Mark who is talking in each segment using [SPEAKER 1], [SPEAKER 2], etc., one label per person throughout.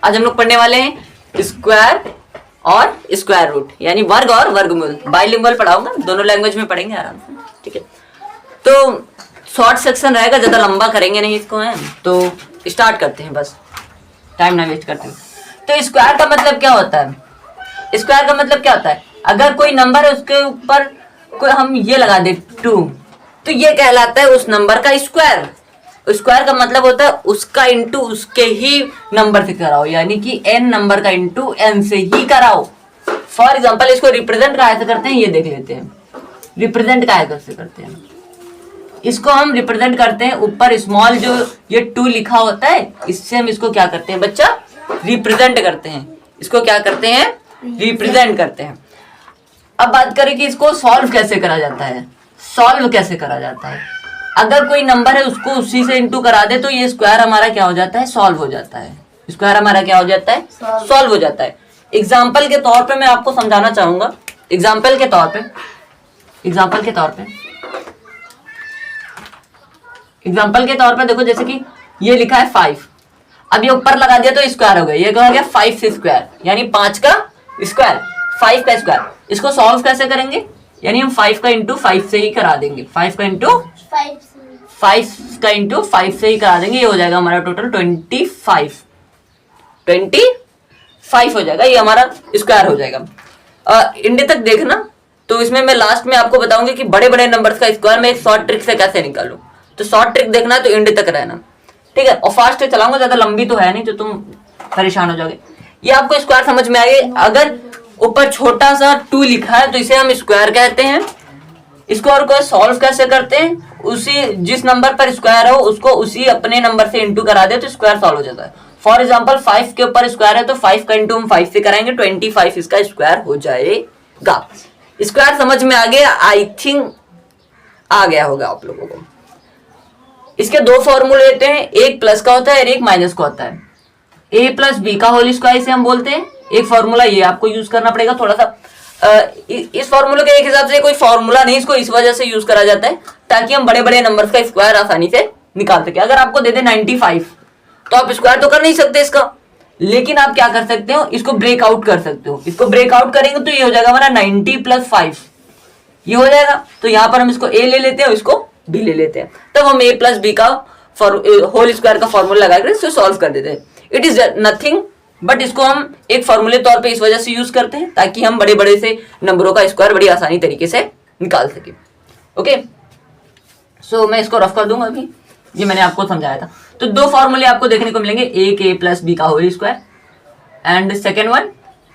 [SPEAKER 1] आज हम लोग पढ़ने वाले हैं स्क्वायर और स्क्वायर रूट, यानी वर्ग और वर्गमूल। बाइलिंगुअल पढ़ाऊंगा, दोनों लैंग्वेज में पढ़ेंगे आराम से, ठीक है। तो शॉर्ट सेक्शन रहेगा, ज्यादा लंबा करेंगे नहीं इसको, है तो स्टार्ट करते हैं, बस टाइम ना वेस्ट करते हैं। तो स्क्वायर का मतलब क्या होता है? स्क्वायर का मतलब क्या होता है? अगर कोई नंबर है उसके ऊपर कोई हम ये लगा दे 2, तो ये कहलाता है उस नंबर का स्क्वायर। स्क्वायर का मतलब होता है उसका इंटू उसके ही नंबर से कराओ, यानी कि n नंबर का इंटू n से ही कराओ। फॉर एग्जांपल इसको रिप्रेजेंट कैसे करते हैं ये देख लेते हैं। रिप्रेजेंट कैसे करते हैं? इसको हम रिप्रेजेंट करते हैं, ऊपर स्मॉल जो ये 2 लिखा होता है, इससे हम इसको क्या करते हैं बच्चा? रिप्रेजेंट करते हैं। इसको क्या करते हैं? रिप्रेजेंट करते हैं। अब बात करें कि इसको सॉल्व कैसे करा जाता है। सॉल्व कैसे करा जाता है? अगर कोई नंबर है उसको उसी से इंटू करा दे तो ये स्क्वायर हमारा क्या हो जाता है? सॉल्व हो जाता है। स्क्वायर हमारा क्या हो जाता है? सॉल्व हो जाता है। एग्जाम्पल के तौर पे मैं आपको समझाना चाहूंगा। एग्जाम्पल के तौर पे देखो, जैसे कि ये लिखा है 5, अब ये ऊपर लगा दिया तो स्क्वायर हो गया। ये क्या हो गया? 5 से स्क्वायर, यानी 5 का स्क्वायर, 5 का स्क्वायर। इसको सॉल्व कैसे करेंगे? यानी हम 5 का इंटू 5 से ही करा देंगे। 5 का इंटू 5 से ही करा देंगे। ये हो जाएगा हमारा टोटल 25 हो जाएगा। ये हमारा स्क्वायर हो जाएगा। इंडे तक देखना, तो इसमें मैं लास्ट में आपको बताऊंगी कि बड़े बड़े नंबर्स का स्क्वायर मैं एक शॉर्ट ट्रिक से कैसे निकालूं। तो शॉर्ट ट्रिक देखना है तो इंडे तक रहना, ठीक है। और फास्ट चलाऊंगा, ज्यादा लंबी तो है नहीं जो तुम परेशान हो जाओगे। ये आपको स्क्वायर समझ में आ गया। अगर ऊपर छोटा सा 2 लिखा है तो इसे हम स्क्वायर कहते हैं। इसको और को सॉल्व कैसे करते हैं? उसी जिस नंबर पर स्क्वायर हो उसको उसी अपने नंबर से इंटू करा दे तो स्क्वायर सॉल्व हो जाता है। फॉर एग्जांपल 5 के ऊपर स्क्वायर है तो 5 का इंटू हम 5 से कराएंगे, 25 इसका स्क्वायर हो जाएगा। स्क्वायर समझ में आ गया? आई थिंक आ गया होगा आप लोगों को। इसके 2 फॉर्मूले लेते हैं, एक प्लस का होता है और एक माइनस का होता है। a प्लस बी का होल स्क्वायर इसे हम बोलते हैं। एक फॉर्मूला ये आपको यूज करना पड़ेगा थोड़ा सा। इस फॉर्मूले के एक हिसाब से कोई फॉर्मूला नहीं, इसको इस वजह से यूज करा जाता है ताकि हम बड़े बड़े नंबर्स का स्क्वायर आसानी से निकाल सके। अगर आपको दे दे 95 तो आप स्क्वायर तो कर नहीं सकते इसका, लेकिन आप क्या कर सकते हो? इसको ब्रेक आउट कर सकते हो। इसको ब्रेक आउट करेंगे तो ये हो जाएगा हमारा 90 + 5, ये हो जाएगा। तो यहाँ पर हम इसको a ले लेते हैं, इसको b ले लेते हैं, तब हम a + b का होल स्क्वायर का फॉर्मूला लगाकर इसको सॉल्व कर देते हैं। इट इज नथिंग बट इसको हम एक फॉर्मूले तौर पे इस वजह से यूज करते हैं ताकि हम बड़े बड़े से नंबरों का स्क्वायर बड़ी आसानी तरीके से निकाल सके। ओके, सो मैं इसको रफ कर दूंगा अभी, ये मैंने आपको समझाया था। तो 2 फॉर्मूले आपको देखने को मिलेंगे, एक a + b का whole square and second one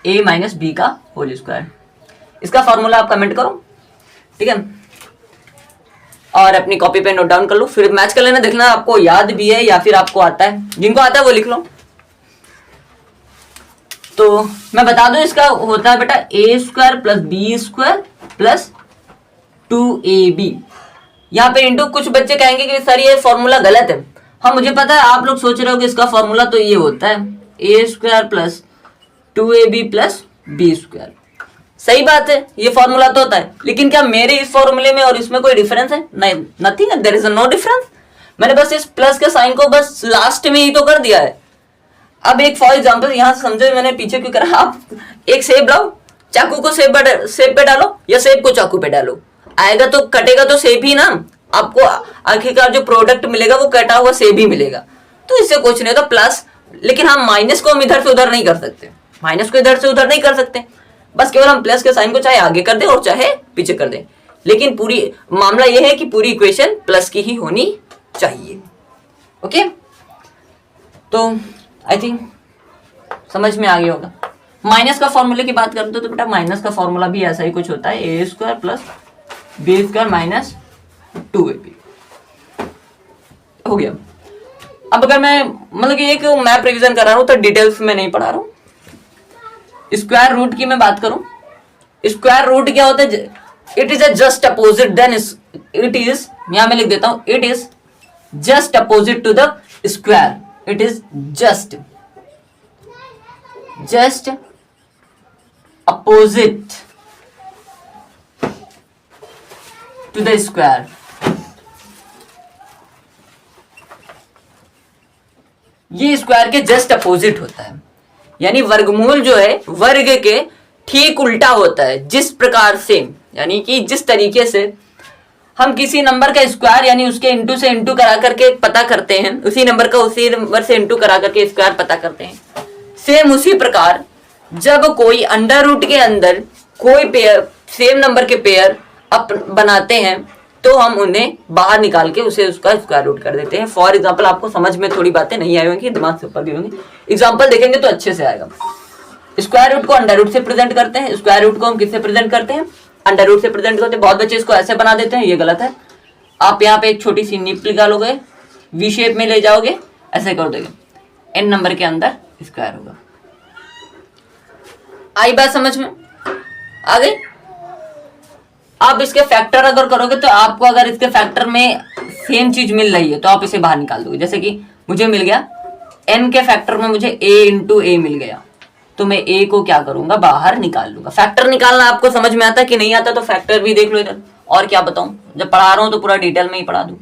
[SPEAKER 1] a - b का होल स्क्वायर। इसका फॉर्मूला आप कमेंट करो, ठीक है, और अपनी कॉपी पे नोट डाउन कर लो, फिर मैच कर लेना, देखना आपको याद भी है या फिर आपको आता है। जिनको आता है वो लिख लो। तो मैं बता दूं, इसका होता है बेटा a² + b² + 2ab। यहाँ पे इंटू, कुछ बच्चे कहेंगे कि सर ये फॉर्मूला गलत है। हाँ मुझे पता है, आप लोग सोच रहे हो कि इसका फॉर्मूला तो ये होता है a² + 2ab + b²। सही बात है, ये फॉर्मूला तो होता है, लेकिन क्या मेरे इस फॉर्मूले में और इसमें कोई डिफरेंस है? नहीं, nothing, there is no difference. मैंने बस इस प्लस के साइन को बस लास्ट में ही तो कर दिया है। अब एक फॉर एग्जांपल यहां से समझो मैंने पीछे क्यों करा। आप एक सेब लाओ, चाकू को सेब पे डालो या सेब को चाकू पे डालो, आएगा तो कटेगा तो सेब ही ना। आपको आखिरकार जो प्रोडक्ट मिलेगा वो कटा हुआ सेब ही मिलेगा। तो इससे कुछ नहीं होता प्लस, लेकिन हम माइनस को हम इधर से उधर नहीं कर सकते, माइनस को इधर से उधर नहीं कर सकते। बस केवल हम प्लस के साइन को चाहे आगे कर दें और चाहे पीछे कर दें, लेकिन पूरी मामला यह है कि पूरी इक्वेशन प्लस की ही होनी चाहिए। ओके, तो आई थिंक समझ में आ गया होगा। माइनस का फॉर्मूले की बात करते तो बेटा माइनस का फॉर्मूला भी ऐसा ही कुछ होता है, a² + b² - 2ab। हो गया। अब अगर मैं मतलब कि एक मैप रिवीजन कर रहा हूं तो डिटेल्स में नहीं पढ़ा रहा हूं। स्क्वायर रूट की मैं बात करूं, स्क्वायर रूट क्या होता है? It is a just opposite then it is, यहां मैं लिख देता हूं, it is just opposite to the square. It is just opposite to the square. ये स्क्वायर के जस्ट अपोजिट होता है। यानी वर्गमूल जो है वर्ग के ठीक उल्टा होता है। जिस प्रकार से, यानी कि जिस तरीके से हम किसी नंबर का स्क्वायर यानी उसके इंटू से इंटू करा करके पता करते हैं, उसी नंबर का उसी नंबर से इंटू करा करके स्क्वायर पता करते हैं, सेम उसी प्रकार जब कोई अंडर रूट के अंदर कोई पेयर, सेम नंबर के पेयर बनाते हैं तो हम उन्हें बाहर निकाल के उसे उसका स्क्वायर रूट कर देते हैं। फॉर एग्जाम्पल, आपको समझ में थोड़ी बातें नहीं आई होंगी, दिमाग से ऊपर गई होंगी, एग्जाम्पल देखेंगे तो अच्छे से आएगा। स्क्वायर रूट को अंडर रूट से प्रेजेंट करते हैं। स्क्वायर रूट को हम किससे प्रेजेंट करते हैं? अंडर रूट से प्रेजेंट करते हैं। बहुत बच्चे इसको ऐसे बना देते हैं, ये गलत है। आप यहाँ पे एक छोटी सी निप निकालोगे, वी शेप में ले जाओगे, ऐसे कर दोगे, एन नंबर के अंदर स्क्वायर होगा। आई बात समझ में? आ गई? आप इसके फैक्टर अगर करोगे तो आपको, अगर इसके फैक्टर में सेम चीज मिल रही है तो आप इसे बाहर निकाल दोगे। जैसे कि मुझे मिल गया n के फैक्टर में मुझे a इंटू ए मिल गया, तो मैं a को क्या करूंगा? बाहर निकाल लूंगा। फैक्टर निकालना आपको समझ में आता कि नहीं आता? तो फैक्टर भी देख लो इधर। और क्या बताऊं, जब पढ़ा रहा हूं तो पूरा डिटेल में ही पढ़ा दूं।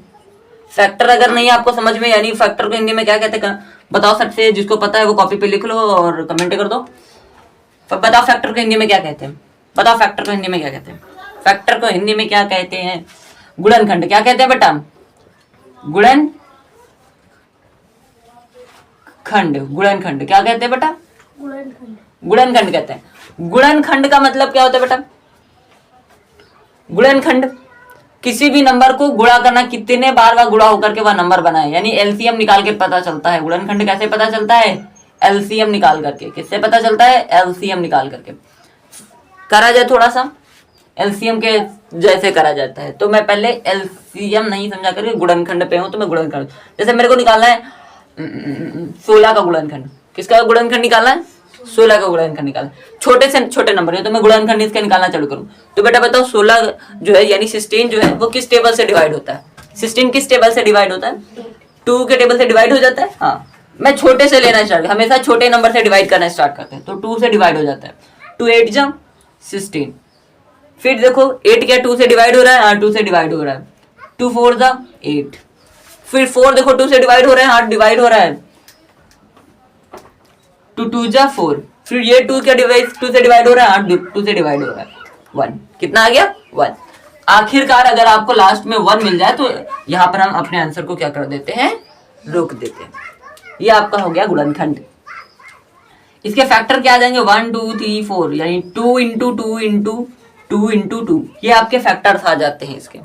[SPEAKER 1] फैक्टर अगर नहीं आपको समझ में, यानी फैक्टर को हिंदी में क्या कहते हैं बताओ सट से, जिसको पता है वो कॉपी पे लिख लो और कमेंट कर दो। बताओ फैक्टर को हिंदी में क्या कहते हैं? बताओ फैक्टर को हिंदी में क्या कहते हैं? फैक्टर को हिंदी में क्या कहते हैं? गुणनखंड। क्या कहते हैं बेटा? गुणनखंड। गुणनखंड क्या कहते हैं बेटा? गुणनखंड कहते हैं। गुणनखंड का मतलब क्या होता है बेटा? गुणनखंड किसी भी नंबर को गुणा करना, कितने बार वह गुणा होकर के वह नंबर बनाए, यानी एलसीएम निकाल के पता चलता है। गुणनखंड कैसे पता चलता है? एलसीएम निकाल करके। किससे पता चलता है? एलसीएम निकाल करके। करा जाए थोड़ा सा एलसीएम के जैसे करा जाता है। तो मैं पहले एलसीएम नहीं समझा करके गुणनखंड पे हूं, तो मैं गुणनखंड, जैसे मेरे को निकालना है 16 का गुणनखंड। किसका गुणनखंड निकालना है? 16 का गुणनखंड निकालना। छोटे से छोटे नंबर है तो मैं गुणनखंड इसका निकालना चालू करूं। तो बेटा बताओ 16 जो है यानी 16 जो है वो किस टेबल से डिवाइड होता है? 16 किस टेबल से डिवाइड होता है? 2 के टेबल से डिवाइड हो जाता है। हाँ, मैं छोटे से लेना स्टार्ट, हमेशा छोटे नंबर से डिवाइड करना स्टार्ट करते हैं। तो 2 से डिवाइड हो जाता है। 2 8 जा 16। फिर देखो 8 क्या 2 से डिवाइड हो रहा है? हाँ 2 से डिवाइड हो रहा है। 2 4 जा 8। फिर 4 देखो 2 से डिवाइड हो रहा है, हाँ डिवाइड हो रहा है। 2 2 जा 4। फिर ये 2 क्या 2 से डिवाइड हो रहा है, हाँ 2 से डिवाइड हो रहा है। 1 कितना आ गया? 1। आखिरकार अगर आपको लास्ट में 1 मिल जाए तो यहाँ पर हम अपने आंसर को क्या कर देते हैं? रोक देते हैं। ये आपका हो गया गुणनखंड। इसके फैक्टर क्या आ जाएंगे? 1 2 3 4, यानी 2 इंटू 2 इंटू 2 इंटू 2, ये आपके फैक्टर्स आ जाते हैं इसके।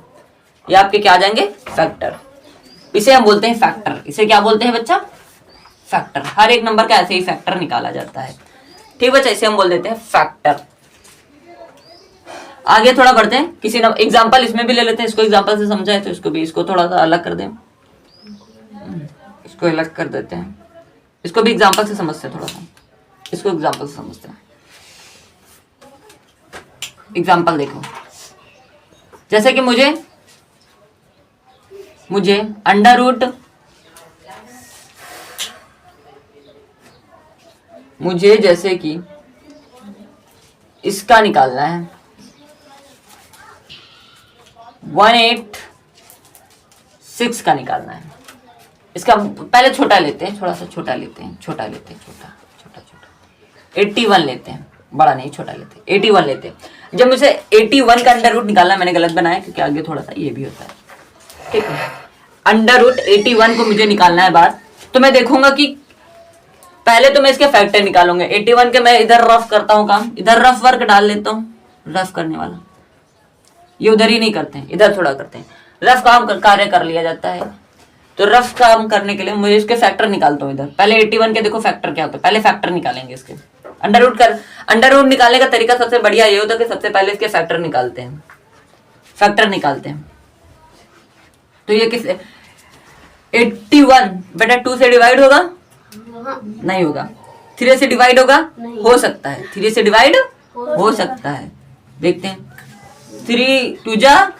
[SPEAKER 1] ये आपके क्या आ जाएंगे? फैक्टर। इसे हम बोलते हैं फैक्टर। इसे क्या बोलते हैं बच्चा? फैक्टर। हर एक नंबर का ऐसे ही फैक्टर निकाला जाता है। ठीक बच्चा, इसे हम बोल देते हैं फैक्टर। आगे थोड़ा बढ़ते हैं, किसी एग्जाम्पल इसमें भी ले लेते हैं। इसको एग्जाम्पल से समझाए तो इसको भी, इसको थोड़ा सा अलग कर दें, इसको अलग कर देते हैं। इसको भी एग्जाम्पल से समझते हैं थोड़ा सा, इसको एग्जाम्पल से समझते हैं। एग्जाम्पल देखो, जैसे कि मुझे अंडर रूट, मुझे जैसे कि इसका निकालना है 186 का निकालना है। इसका पहले छोटा लेते हैं, थोड़ा सा छोटा लेते हैं, छोटा 81 लेते हैं, बड़ा नहीं छोटा लेते हैं, 81 लेते हैं। जब मुझे 81 का अंडर रूट निकालना है, मैंने गलत बनाया क्योंकि आगे थोड़ा सा ये भी होता है। ठीक है, अंडर रूट 81 को मुझे निकालना है बाहर। तो मैं देखूंगा कि पहले तो मैं इसके फैक्टर निकालूंगा। 81 के मैं इधर रफ करता हूँ काम, इधर रफ वर्क डाल लेता हूँ, रफ करने वाला। ये उधर ही नहीं करते हैं, इधर थोड़ा करते हैं। रफ काम कार्य कर लिया जाता है। तो रफ काम करने के लिए मुझे इसके फैक्टर निकालता हूँ। इधर पहले 81 के देखो फैक्टर क्या होता है, पहले फैक्टर निकालेंगे इसके। अंडर रूट निकालने का तरीका सबसे बढ़िया ये होता है कि सबसे पहले इसके फैक्टर निकालते हैं। तो ये किस 81 बेटा 2 से डिवाइड होगा? नहीं होगा। 3 से डिवाइड होगा? हो सकता है। 3 से डिवाइड हो सकता है, देखते हैं। 3 2 जा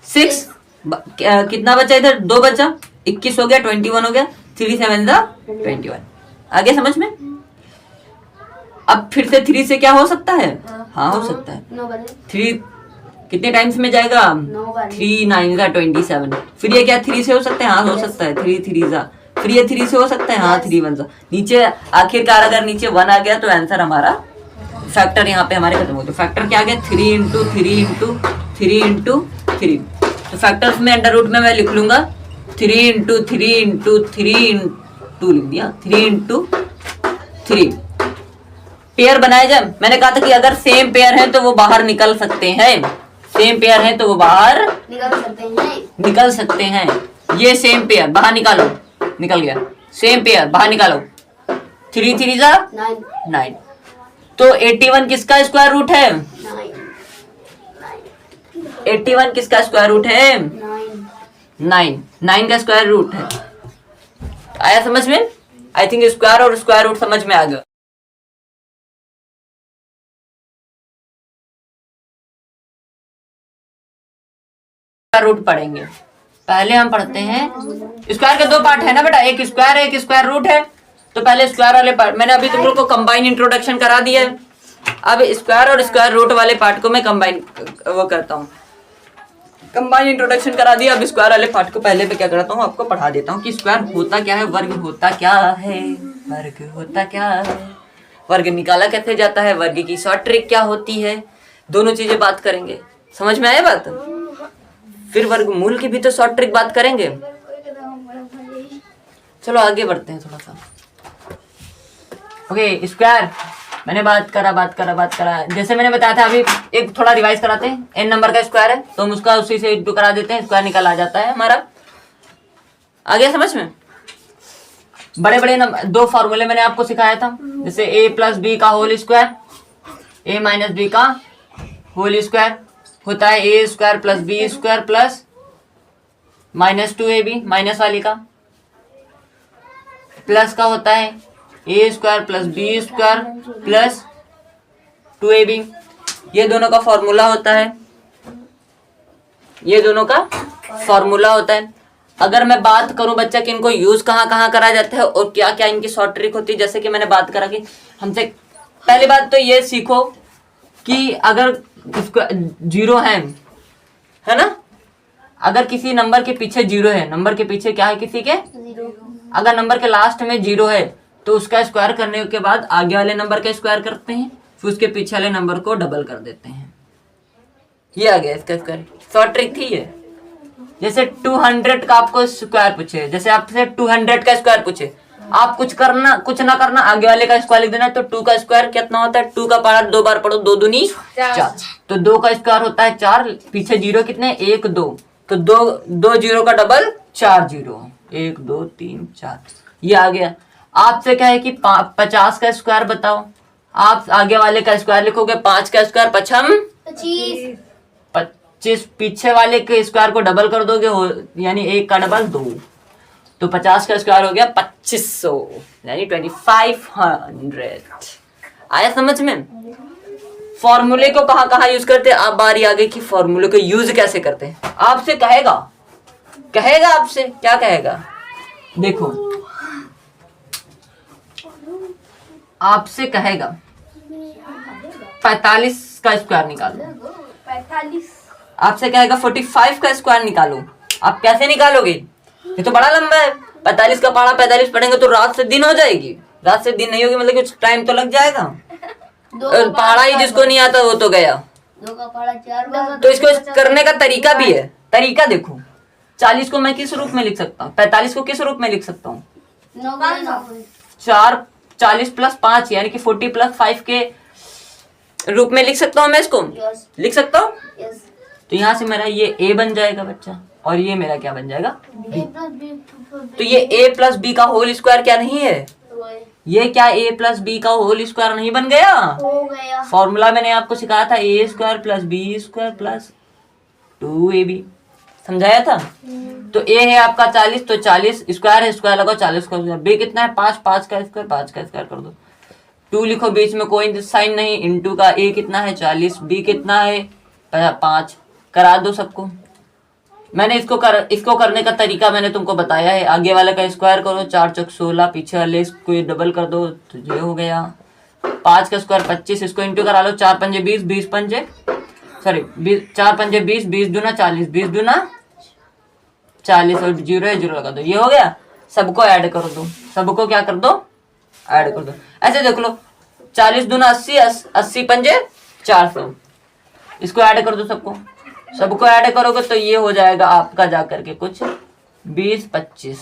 [SPEAKER 1] 6, कितना बचा इधर? 2 बचा, 21 हो गया, 21 हो गया। 3 7 जा 21। आगे समझ में? अब फिर से 3 से क्या हो सकता है? हाँ हो सकता है। 3 कितने टाइम्स में जाएगा? 3 9 जा 27। फिर ये क्या 3 से हो सकता है? हाँ हो सकता है। 3 3 जा, 3 है 3 से हो सकता है, हाँ 3 1 नीचे आखिरकार अगर नीचे 1 आ गया तो आंसर हमारा फैक्टर यहाँ पे हमारे खत्म हो गए। फैक्टर क्या आ गया 3 इंटू 3 इंटू 3 इंटू 3। तो फैक्टर्स में अंडर रूट में मैं लिख लूंगा 3 इंटू 3 इंटू 3 इंटू लिख दिया 3 इंटू 3। पेयर बनाए जाए, मैंने कहा था कि अगर सेम पेयर है तो वो बाहर निकल सकते हैं, सेम पेयर है तो वो बाहर निकल सकते हैं। ये सेम पेयर बाहर निकालो, निकल गया। सेम पेयर बाहर निकालो 3 3 जा 9। तो 81 किसका स्क्वायर रूट है? 81 किसका स्क्वायर रूट है? 9 का स्क्वायर रूट है। आया समझ में? आई थिंक स्क्वायर और स्क्वायर रूट समझ में आ गया। रूट पढ़ेंगे, पहले हम पढ़ते हैं स्क्वायर के 2 पार्ट है ना बेटा, एक स्क्वायर है एक स्क्वायर रूट है। तो पहले स्क्वायर वाले पार्ट मैंने अभी तुम लोग को कंबाइन इंट्रोडक्शन करा दिया है। अब स्क्वायर और स्क्वायर रूट वाले पार्ट को मैं कंबाइन वो करता हूँ, कंबाइन इंट्रोडक्शन करा दिया। अब स्क्वायर वाले पार्ट को पहले मैं क्या करता हूँ आपको पढ़ा देता हूँ कि स्क्वायर होता क्या है, वर्ग होता क्या है, वर्ग होता क्या है, वर्ग निकाला कैसे जाता है, वर्ग की शॉर्ट ट्रिक क्या होती है, दोनों चीजें बात करेंगे। समझ में आया बात? फिर वर्गमूल की भी तो शॉर्ट ट्रिक बात करेंगे। चलो आगे बढ़ते हैं थोड़ा सा। ओके स्क्वायर मैंने बात करा जैसे मैंने बताया था। अभी एक थोड़ा रिवाइज कराते हैं। n नंबर का स्क्वायर है तो हम उसका उसी से इंटू करा देते हैं, स्क्वायर निकल आ जाता है हमारा। आ गया समझ में? बड़े बड़े नंबर 2 फॉर्मूले मैंने आपको सिखाया था, जैसे a प्लस बी का whole square, a minus B का होल स्क्वायर होता है a square plus B square plus -2ab, minus वाली का प्लस का होता है a square plus B square plus 2ab। ये दोनों का फॉर्मूला होता है, ये दोनों का फॉर्मूला होता है। अगर मैं बात करूं बच्चा कि इनको यूज कहाँ कहाँ करा जाता है और क्या क्या इनकी शॉर्ट ट्रिक होती है, जैसे कि मैंने बात करा कि हमसे पहली बात तो ये सीखो कि अगर जीरो है ना, अगर किसी नंबर के पीछे जीरो है, नंबर के पीछे क्या है किसी के जीरो, अगर नंबर के लास्ट में जीरो है तो उसका स्क्वायर करने के बाद आगे वाले नंबर का स्क्वायर करते हैं, फिर उसके पीछे वाले नंबर को डबल कर देते हैं। ये आ गया इसका स्क्वायर, शॉर्ट ट्रिक थी ये। जैसे 200 का आपको स्क्वायर पूछे, जैसे आपसे 200 का स्क्वायर पूछे, आप कुछ ना करना, आगे वाले का स्क्वायर लिख देना। तो 2 का स्क्वायर कितना होता है? 2 का पावर 2 बार पढ़ो, 2 दूनी 4। तो 2 का स्क्वायर होता है 4, पीछे जीरो कितने 1 2, तो 2 जीरो का डबल 4 जीरो, 1 2 3 4। ये आ गया। आपसे क्या है कि 50 का स्क्वायर बताओ, आप आगे वाले का स्क्वायर लिखोगे, 5 का स्क्वायर 25, 25 पीछे वाले के स्क्वायर को डबल कर दोगे, यानी 1 का डबल 2, तो 50 का स्क्वायर हो गया 2500, यानी 2500। आया समझ में? फॉर्मूले को कहाँ कहाँ यूज करते हैं। आप बारी आ गई कि फॉर्मूले को यूज कैसे करते हैं। आपसे कहेगा आपसे क्या कहेगा, देखो आपसे कहेगा 45 का स्क्वायर निकालो, 45 आपसे कहेगा 45 का स्क्वायर निकालो। आप कैसे निकालोगे? ये तो बड़ा लंबा है। 45 का पढ़ा 45 पढ़ेंगे तो रात से दिन हो जाएगी, रात से दिन नहीं होगी, मतलब कुछ टाइम तो लग जाएगा। पढ़ा ही जिसको नहीं आता वो तो गया।
[SPEAKER 2] 2 का पढ़ा 4
[SPEAKER 1] तो इसको करने का तरीका भी है। तरीका देखो, 40 को मैं किस रूप में लिख सकता हूँ, 45 को किस रूप में लिख सकता हूँ? 4 40 प्लस 5 यानी कि 40 प्लस 5 के रूप में लिख सकता हूँ मैं इसको। लिख सकता हूँ। तो यहाँ से मेरा ये a बन जाएगा बच्चा, और ये मेरा क्या बन जाएगा b। तो ये a प्लस बी का होल स्क्वायर क्या नहीं है? ये क्या a प्लस बी का होल स्क्वायर नहीं बन गया?
[SPEAKER 2] हो गया।
[SPEAKER 1] फॉर्मूला मैंने आपको सिखाया था a square plus B square plus 2ab, समझाया था। तो a है आपका 40, तो 40 स्क्वायर है, स्क्वायर लगाओ 40 का स्क्वायर। b कितना है 5, 5 का स्क्वायर 5 का स्क्वायर कर दो। 2 लिखो, बीच में कोई साइन नहीं, इनटू का a कितना है 40, b कितना है 5, करा दो सबको। मैंने इसको करने का तरीका मैंने तुमको बताया है। आगे वाले का स्क्वायर करो, 4 चौक 16, पीछे वाले इसको डबल कर दो तो ये हो गया। 5 का स्क्वायर 25, इसको इंटू करा लो, 4 पंजे 20, 20 पंजे सॉरी 4 पंजे 20, 20 दूना 40, 20 दूना 40 और जीरो है जीरो लगा दो, ये हो गया। सबको ऐड कर दो, सबको क्या कर दो, ऐड कर दो। ऐसे देख लो 40 दूना 80, 80 पंजे 400, इसको ऐड कर दो सबको, सबको ऐड करोगे तो ये हो जाएगा आपका जा करके कुछ 20 25।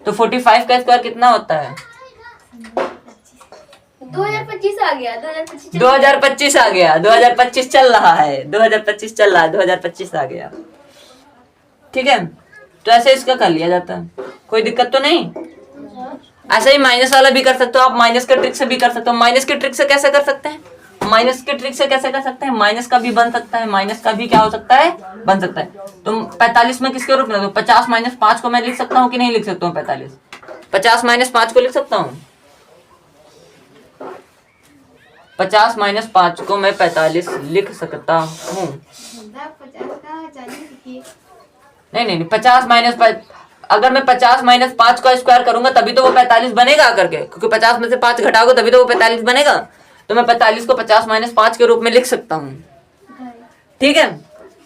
[SPEAKER 1] तो 45 का स्क्वायर कितना होता है?
[SPEAKER 2] 2025 आ गया, 2025
[SPEAKER 1] 2025 आ गया, 2025 चल रहा है, 2025 चल रहा है, 2025 आ गया। ठीक है, तो ऐसे इसका कर लिया जाता है, कोई दिक्कत तो नहीं। ऐसे ही माइनस वाला भी कर सकते हो आप, माइनस के ट्रिक से भी कर सकते हो। माइनस के ट्रिक से कैसे कर सकते हैं? माइनस के ट्रिक से कैसे कर सकते हैं? माइनस का भी बन सकता है, माइनस का भी क्या हो सकता है, बन सकता है। तुम 45 में किसके रूप में दो? 50 माइनस 5 को मैं लिख सकता हूँ कि नहीं लिख सकता हूँ? 50 माइनस 5 को लिख सकता हूँ। 50 माइनस 5 को मैं 45 लिख सकता हूँ। नहीं 50 माइनस, अगर मैं 50 माइनस 5 का स्क्वायर करूंगा तभी तो वो 45 बनेगा करके, क्योंकि 50 में से 5 घटाओगे तभी तो वो 45 बनेगा। तो मैं 45 को 50 माइनस 5 के रूप में लिख सकता हूँ। ठीक है,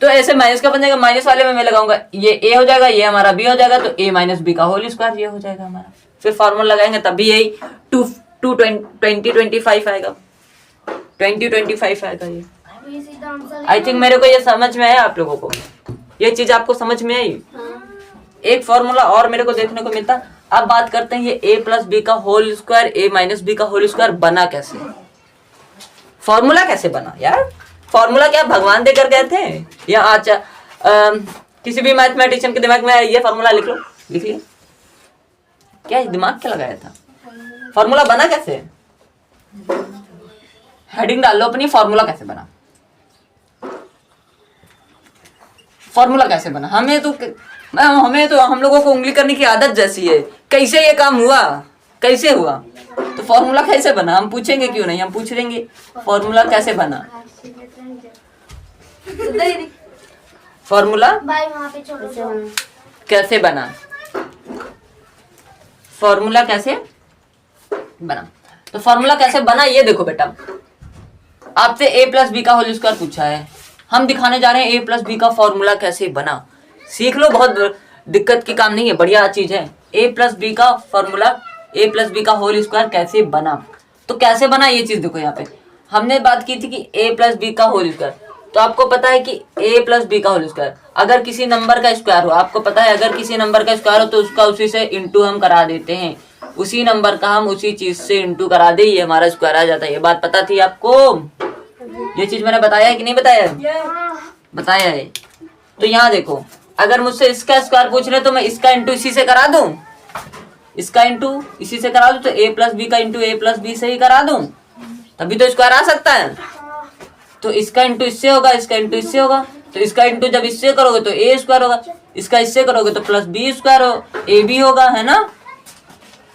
[SPEAKER 1] तो ऐसे माइनस का बन जाएगा, माइनस वाले में मैं लगाऊंगा, ये ए हो जाएगा, ये हमारा बी हो जाएगा, तो ए माइनस बी का होल स्क्वायर ये हो जाएगा हमारा। फिर फॉर्मूला लगाएंगे तभी यही 2025 आएगा, 2025 आएगा ये। आई थिंक मेरे को ये समझ में आया आप लोगों को, ये चीज आपको समझ में आई। एक फॉर्मूला और मेरे को देखने को मिलता। अब बात करते हैं ये a प्लस बी का whole square, a minus B का होल स्क्वायर बना कैसे, फॉर्मूला कैसे बना यार? फॉर्मूला क्या भगवान देकर गए थे या अच्छा किसी भी मैथमेटिशियन के दिमाग में ये फॉर्मूला लिख लो, लिख लिया क्या? दिमाग क्या लगाया था? फॉर्मूला बना कैसे? हेडिंग डाल लो अपनी, फॉर्मूला कैसे बना, फॉर्मूला कैसे बना? हमें तो हम लोगों को उंगली करने की आदत जैसी है, कैसे ये काम हुआ, कैसे हुआ, तो फॉर्मूला कैसे बना हम पूछेंगे क्यों नहीं, हम पूछ लेंगे फॉर्मूला कैसे बना। फॉर्मूला
[SPEAKER 2] भाई वहाँ पे छोड़ो,
[SPEAKER 1] कैसे बना, फॉर्मूला कैसे बना। तो फॉर्मूला कैसे बना ये देखो बेटा, आपसे a प्लस बी का होल स्क्वायर पूछा है, हम दिखाने जा रहे हैं a प्लस बी का फॉर्मूला कैसे बना। सीख लो, बहुत दिक्कत की काम नहीं है, बढ़िया चीज है। a प्लस बी का फॉर्मूला, a प्लस बी का होल स्क्वायर कैसे बना। तो कैसे बना ये चीज देखो, यहाँ पे हमने बात की थी कि a प्लस बी का होल स्क्वायर, तो आपको पता है कि a प्लस बी का होल स्क्वायर अगर किसी नंबर का स्क्वायर हो, आपको पता है अगर किसी नंबर का स्क्वायर हो तो उसका उसी से इंटू हम करा देते हैं, उसी नंबर का हम उसी चीज से इंटू करा दे, ये हमारा स्क्वायर आ जाता है। ये बात पता थी आपको? ये चीज मैंने बताया है कि नहीं बताया? बताया है। तो यहाँ देखो, अगर मुझसे इसका स्क्वायर पूछ रहे तो मैं इसका इंटू इसी से करा दूं, इसका इंटू इसी से करा दूं, तो a प्लस बी का इंटू a प्लस बी से ही करा दूं, तभी तो स्क्वायर आ सकता है। तो इसका इंटू इससे होगा, इसका इंटू इससे होगा, तो इसका इंटू जब इससे करोगे तो a स्क्वायर होगा, इसका इससे करोगे तो प्लस बी स्क्वायर हो, a b होगा, है ना।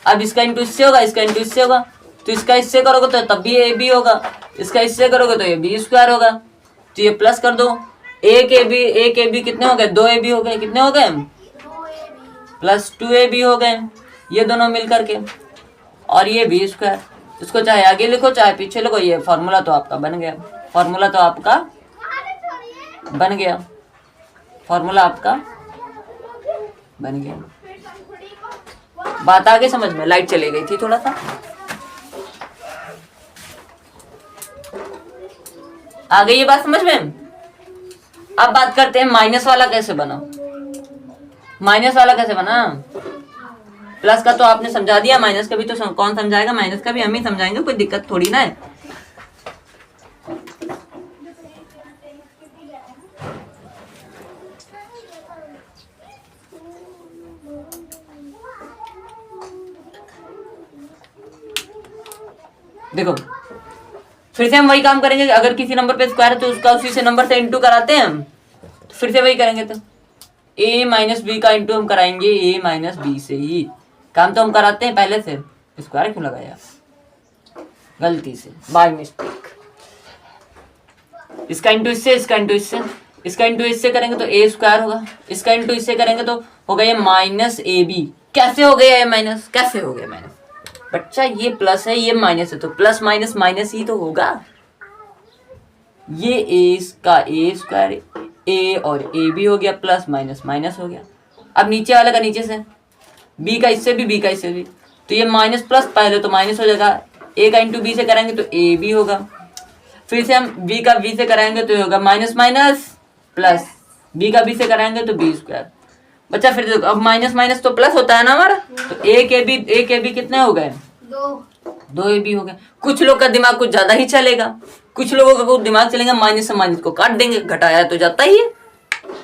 [SPEAKER 1] अब इसका इंटू इससे होगा, इसका इंटू इससे होगा, तो इसका इससे करोगे तो तब भी a b होगा, इसका इससे करोगे तो a b स्क्वायर होगा। तो ये प्लस कर दो, एक ए बी कितने हो गए? 2ab हो गए, कितने हो गए? प्लस 2ab हो गए, ये दोनों मिल करके, और ये बी स्क्वायर। इसको चाहे आगे लिखो चाहे पीछे लिखो, ये फॉर्मूला तो आपका बन गया, फॉर्मूला तो आपका बन गया, फॉर्मूला आपका बन गया। बात आगे समझ में? लाइट चली गई थी थोड़ा सा, आ गई ये बात समझ में? अब बात करते हैं माइनस वाला कैसे बना। माइनस वाला कैसे बना? प्लस का तो आपने समझा दिया, माइनस का भी तो कौन समझाएगा? माइनस का भी हम ही समझाएंगे, कोई दिक्कत थोड़ी ना है। देखो फिर से हम वही काम करेंगे, अगर किसी नंबर पे स्क्वायर है तो उसका उसी से नंबर से इंटू कराते हैं हम, तो फिर से वही करेंगे। तो a माइनस बी का इंटू हम कराएंगे a माइनस बी से ही, काम तो हम कराते हैं पहले से, स्क्वायर क्यों लगाया गलती से, बाय मिस्टेक। इसका इंटू इससे, इसका इंटू इससे, इसका इंटू इससे करेंगे तो a स्क्वायर होगा, इसका इंटू इससे करेंगे तो होगा ये माइनस ए बी। कैसे हो गया ये माइनस? कैसे हो गया माइनस? बच्चा ये प्लस है ये माइनस है, तो प्लस माइनस माइनस ही तो होगा। ये ए का ए स्क्वायर, ए और ए बी हो गया, प्लस माइनस माइनस हो गया। अब नीचे वाले का नीचे से, बी का इससे भी, बी का इससे भी, तो ये माइनस प्लस, पहले तो माइनस हो जाएगा, ए का इंटू बी से करेंगे तो ए बी होगा, फिर से हम बी का बी से कराएंगे तो ये होगा माइनस माइनस प्लस, बी का बी से कराएंगे तो बी स्क्वायर। बच्चा फिर देखो, अब माइनस माइनस तो प्लस होता है ना हमारा, तो ए के बी कितने हो गए? 2 ए बी हो गए। कुछ लोग का दिमाग कुछ ज्यादा ही चलेगा, कुछ लोगों का कुछ दिमाग चलेगा माइनस से माइनस को काट देंगे, घटाया तो जाता ही है,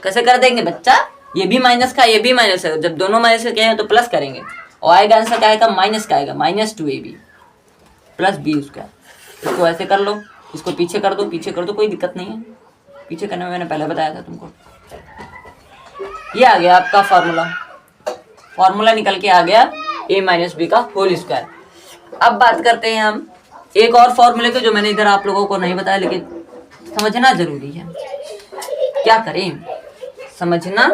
[SPEAKER 1] कैसे कर देंगे बच्चा? ये भी माइनस का, ये भी माइनस है, जब दोनों माइनस के हैं तो प्लस करेंगे, और आएगा आंसर क्या आएगा? माइनस का आएगा, -2ab प्लस बी स्क्वायर। इसको ऐसे कर लो, इसको पीछे कर दो, पीछे कर दो, कोई दिक्कत नहीं है, पीछे करने में मैंने पहले बताया था तुमको। ये आ गया आपका फॉर्मूला निकल के आ गया a माइनस बी का होल स्क्वायर। अब बात करते हैं हम एक और फॉर्मूले के, जो मैंने इधर आप लोगों को नहीं बताया, लेकिन समझना जरूरी है। क्या करें? समझना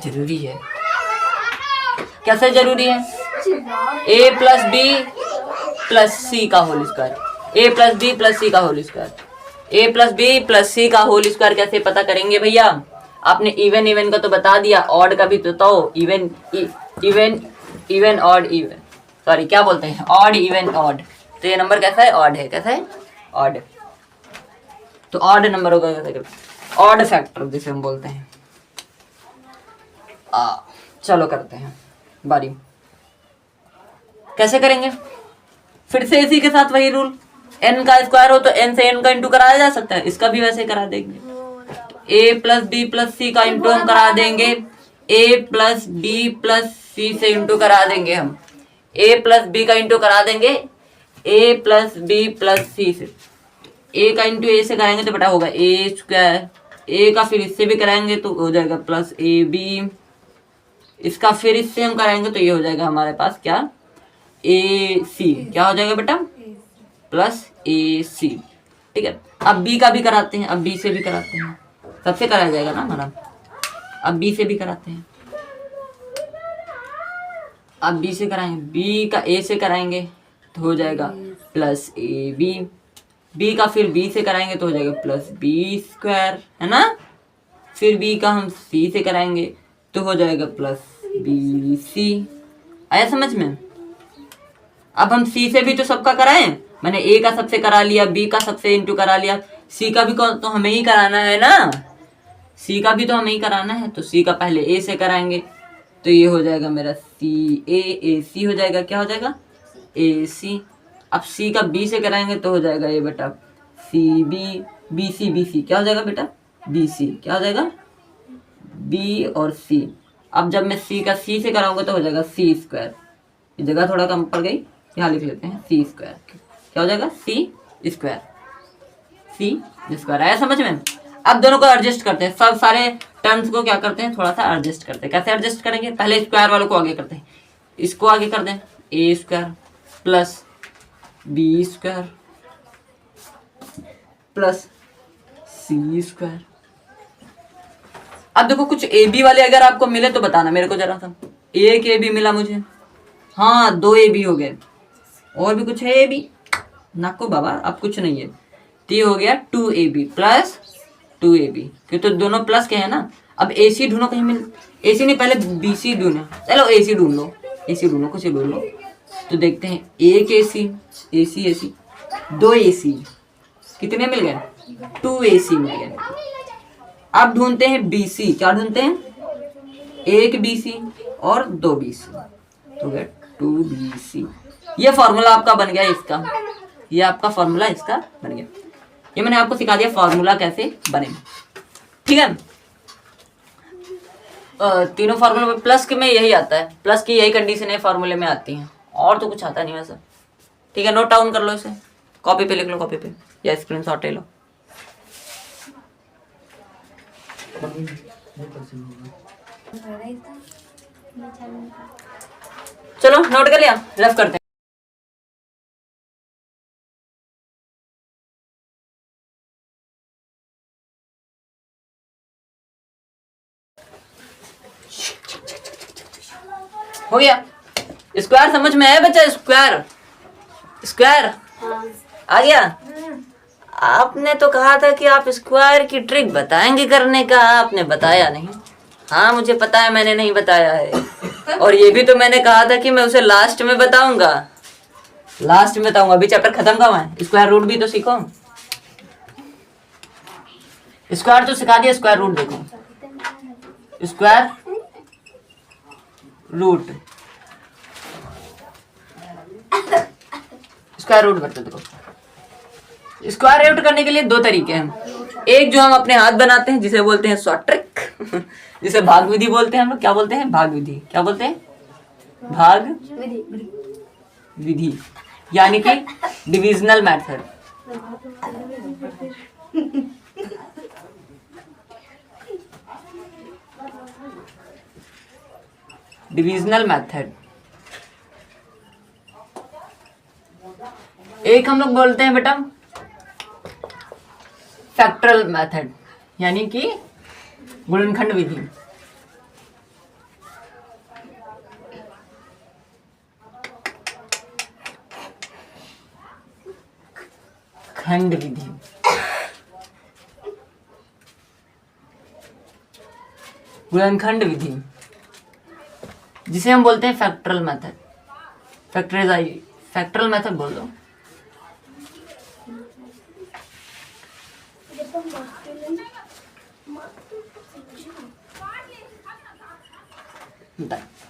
[SPEAKER 1] जरूरी है। कैसे जरूरी है? a plus b plus c का whole square, a plus b plus c का whole square, a plus b plus c का होल स्क्वायर कैसे पता करेंगे भैया? आपने इवन का तो बता दिया, ऑड का भी तो बताओ, इवन ऑड इवन, सॉरी क्या बोलते हैं, ऑड इवन ऑड। तो ये नंबर कैसा है? ऑड है। कैसा है? ऑड। तो ऑड नंबर होगा कैसे? ऑड फैक्टर जिसे हम बोलते हैं। चलो करते हैं बारी। कैसे करेंगे? फिर से इसी के साथ वही रूल, n का स्क्वायर हो तो n से n का इंटू कराया जा सकता है, इसका भी वैसे करा देंगे। a plus b plus c का इंटू हम करा देंगे, a प्लस बी प्लस सी से इंटू करा देंगे हम, a प्लस बी का इंटू करा देंगे a प्लस बी प्लस सी से, a का इंटू a से कराएंगे तो बेटा होगा a स्क्वायर, a का फिर इससे भी कराएंगे तो हो जाएगा प्लस ए बी, इसका फिर इससे हम कराएंगे तो ये हो जाएगा हमारे पास क्या? ए सी। क्या हो जाएगा बेटा? प्लस ए सी। ठीक है, अब बी का भी कराते हैं, अब बी से भी कराते हैं, सबसे कराया जाएगा ना हमारा। अब बी से भी कराते हैं, अब बी से कराएंगे, बी का ए से कराएंगे तो हो जाएगा प्लस ए बी, बी का फिर बी से कराएंगे तो हो जाएगा प्लस बी स्क्वायर, है ना। फिर बी का हम सी से कराएंगे तो हो जाएगा प्लस बी सी। आया समझ में? अब हम सी से भी तो सबका कराएं, मैंने ए का सबसे करा लिया, बी का सबसे इंटू करा लिया, सी का भी तो हमें ही कराना है ना, सी का भी तो हमें ही कराना है, तो सी का पहले ए से कराएंगे तो ये हो जाएगा मेरा सी ए सी हो जाएगा। क्या हो जाएगा? ए सी। अब सी का बी से कराएंगे तो हो जाएगा ये बेटा सी बी सी। क्या हो जाएगा बेटा? B C. क्या हो जाएगा? बी और सी। अब जब मैं सी का सी से कराऊंगा तो हो जाएगा सी स्क्वायर, ये जगह थोड़ा कम पड़ गई, यहाँ लिख लेते हैं सी स्क्वायर। क्या हो जाएगा? सी स्क्वायर, सी स्क्वायर। आया समझ में? अब दोनों को एडजस्ट करते हैं, सब सारे टर्म्स को क्या करते हैं, थोड़ा सा एडजस्ट करते हैं। कैसे एडजस्ट करेंगे? पहले स्क्वायर वालों को आगे करते हैं, इसको आगे कर दें, a square plus B square plus c square. अब देखो कुछ ए बी वाले अगर आपको मिले तो बताना मेरे को जरा सा। एक ए बी मिला मुझे, हाँ 2 ए बी हो गए, और भी कुछ है ए बी? नाको बाबा, अब कुछ नहीं है, तो ये हो गया 2 A B plus 2 A B, क्योंकि तो दोनों प्लस के हैं ना। अब ए सी ढूंढो, कहीं मिल, ए सी नहीं, पहले बी सी ढूंढो, चलो ए सी ढूंढ लो, ए सी ढूंढो, कुछ ढूंढ लो, तो देखते हैं एक ए सी 2 ए सी, कितने मिल गए? 2 ए सी मिल गए। अब ढूंढते हैं बी सी। क्या ढूंढते हैं? एक बी सी और 2 बी सी, तो गया 2 बी सी। ये फॉर्मूला आपका बन गया इसका, ये आपका फॉर्मूला इसका बन गया। ये मैंने आपको सिखा दिया फॉर्मूला कैसे बने, ठीक है। तीनों फॉर्मूले में प्लस के में यही आता है, प्लस की यही कंडीशन है फॉर्मूले में आती है, और तो कुछ आता नहीं वैसे, ठीक है। नोट डाउन कर लो इसे, कॉपी पे लिख लो, कॉपी पे या स्क्रीनशॉट ले लो। चलो नोट कर लिया, रफ करते हैं। हो गया? स्क्वायर समझ में आया बच्चा? स्क्वायर आ गया? आपने तो कहा था कि आप स्क्वायर की ट्रिक बताएंगे करने का, आपने बताया नहीं। हाँ मुझे पता है, मैंने नहीं बताया है। और ये भी तो मैंने कहा था कि मैं उसे लास्ट में बताऊंगा, लास्ट में बताऊंगा। अभी चैप्टर खत्म कब है, स्क्वायर रूट भी तो सीखो। स्क्वायर तो सिखा दिया, स्क्वायर रूट देखो, स्क्वायर रूट, स्क्वायर रूट करते देखो। स्क्वायर रूट करने के लिए दो तरीके हैं। एक जो हम अपने हाथ बनाते हैं जिसे बोलते हैं शॉर्ट ट्रिक, जिसे भाग विधि बोलते हैं हम लोग। क्या बोलते हैं? भाग विधि। क्या बोलते हैं? भाग विधि, यानी कि डिविजनल मेथड। Divisional method. एक हम लोग बोलते हैं बेटा फैक्टरल मेथड, यानी कि गुणनखंड विधि। खंड विधि। गुणनखंड विधि जिसे हम बोलते हैं फैक्टरल मेथड। फैक्टरल मेथड बोल दो।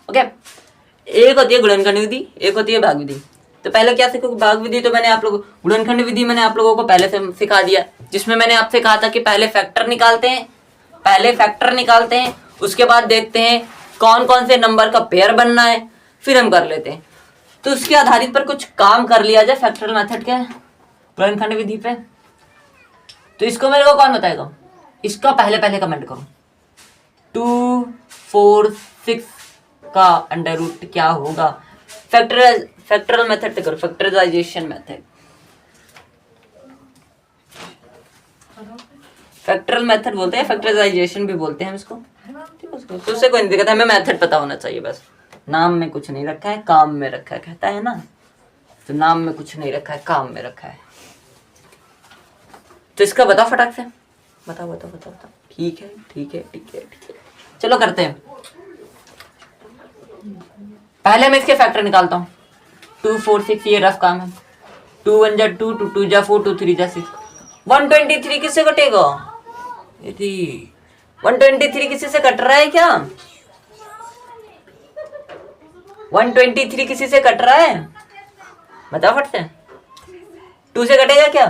[SPEAKER 1] ओके, एक होती है गुणनखंड विधि, एक होती है भाग विधि। तो पहले क्या सीखो? भाग विधि तो मैंने आप लोग, गुणनखंड विधि मैंने आप लोगों को पहले से सिखा दिया, जिसमें मैंने आपसे कहा था कि पहले फैक्टर निकालते हैं, उसके बाद देखते हैं कौन कौन से नंबर का पेयर बनना है, फिर हम कर लेते हैं। तो उसके आधारित पर कुछ काम कर लिया जाए फैक्टरल मेथड के गुणनखंड विधि पे। तो इसको मेरे को कौन बताएगा? इसका पहले कमेंट करो। 2, 4, 6 का अंडर रूट क्या होगा? फैक्टरल मेथड करो, फैक्टराइजेशन मेथड। फैक्टरल मेथड बोलते हैं, फैक्टराइजेशन भी बोलते हैं इसको। तो उससे कोई नहीं दिक्कत है, हमें मेथड पता होना चाहिए बस। नाम में कुछ नहीं रखा है, काम में रखा है, कहता है ना। तो नाम में कुछ नहीं रखा है, काम में रखा है। तो इसका बताओ फटाक से, बताओ। ठीक है, चलो करते हैं। पहले मैं इसके फैक्टर निकालता हूँ। 2, 4, 6 ये रफ काम है। 2 1 जा 2, 2 2 जा 4, 2 3 जा 6। 123 किससे कटेगा? 123 किसी से कट रहा है क्या? 123 किसी से कट रहा है? बताओ फट से। 2 से कटेगा क्या?